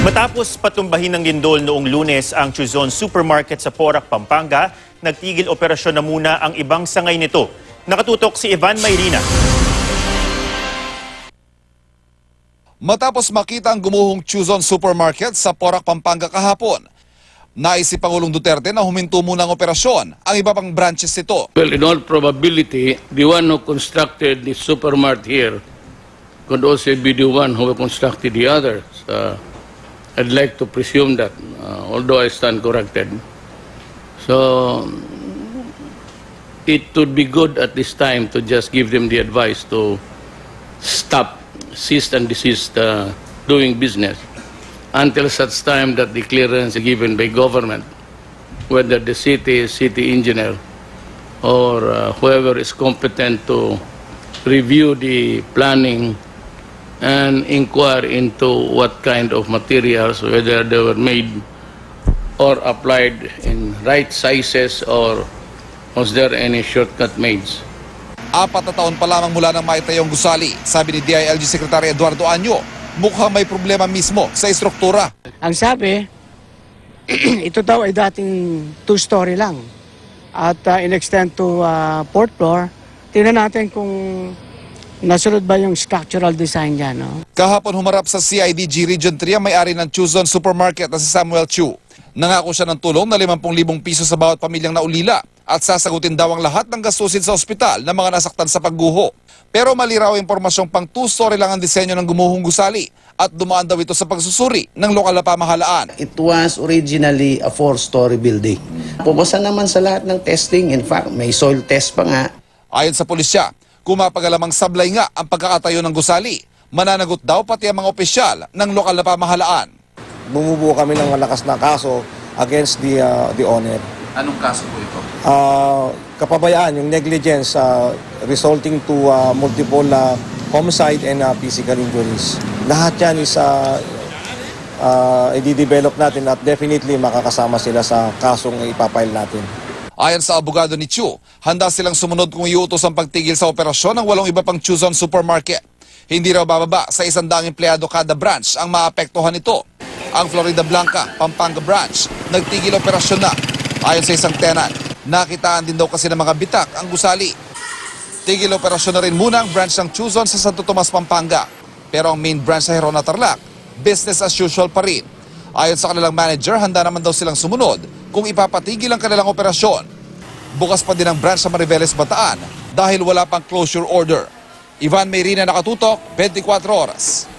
Matapos patumbahin ng lindol noong Lunes ang Chuzon Supermarket sa Porac, Pampanga, nagtigil operasyon na muna ang ibang sangay nito. Nakatutok si Ivan Mayrina. Matapos makita ang gumuhong Chuzon Supermarket sa Porac, Pampanga kahapon, nais si Pangulong Duterte na huminto muna ang operasyon ang iba pang branches nito. Well, in all probability, the one who constructed the supermart here could also be the one who constructed the others. I'd like to presume that, although I stand corrected. So, it would be good at this time to just give them the advice to stop, cease and desist doing business until such time that the clearance is given by government, whether the city engineer or whoever is competent to review the planning and inquire into what kind of materials, whether they were made or applied in right sizes or was there any shortcut made. 4 na taon pa lamang mula nang maitayong gusali, sabi ni DILG Secretary Eduardo Anyo, mukhang may problema mismo sa estruktura. Ang sabi, ito daw ay dating 2-story lang at in-extend to 4th floor. Tingnan natin kung nasunod ba yung structural design niya, no? Kahapon humarap sa CIDG Region 3 ang may-ari ng Chuzon Supermarket na si Samuel Chu. Nangako siya ng tulong na 50,000 piso sa bawat pamilyang naulila at sasagutin daw ang lahat ng gastusin sa ospital ng mga nasaktan sa pagguho. Pero mali raw impormasyong pang 2-story lang ang disenyo ng gumuhong gusali at dumaan daw ito sa pagsusuri ng lokal na pamahalaan. It was originally a 4-story building. Pumasa naman sa lahat ng testing. In fact, may soil test pa nga. Ayon sa pulisya, kumapagalamang sablay nga ang pagkakatayo ng gusali. Mananagot daw pati ang mga opisyal ng lokal na pamahalaan. Bumubuo kami ng malakas na kaso against the owner. Anong kaso po ito? Kapabayaan, yung negligence resulting to multiple homicide and physical injuries. Lahat yan is i-develop natin at definitely makakasama sila sa kasong ipapile natin. Ayon sa abogado ni Chu, handa silang sumunod kung iutos ang pagtigil sa operasyon ng 8 iba pang Chuzon Supermarket. Hindi raw bababa sa 100 empleyado kada branch ang maapektuhan nito. Ang Florida Blanca, Pampanga branch, nagtigil operasyon na. Ayon sa isang tenant, nakitaan din daw kasi ng mga bitak ang gusali. Tigil operasyon na rin muna ang branch ng Chuzon sa Santo Tomas, Pampanga. Pero ang main branch sa Herona, Tarlac, business as usual pa rin. Ayon sa kanilang manager, handa naman daw silang sumunod kung ipapatigil ang kanilang operasyon. Bukas pa din ang branch sa Mariveles, Bataan dahil wala pang closure order. Ivan Mayrina, nakatutok, 24 oras.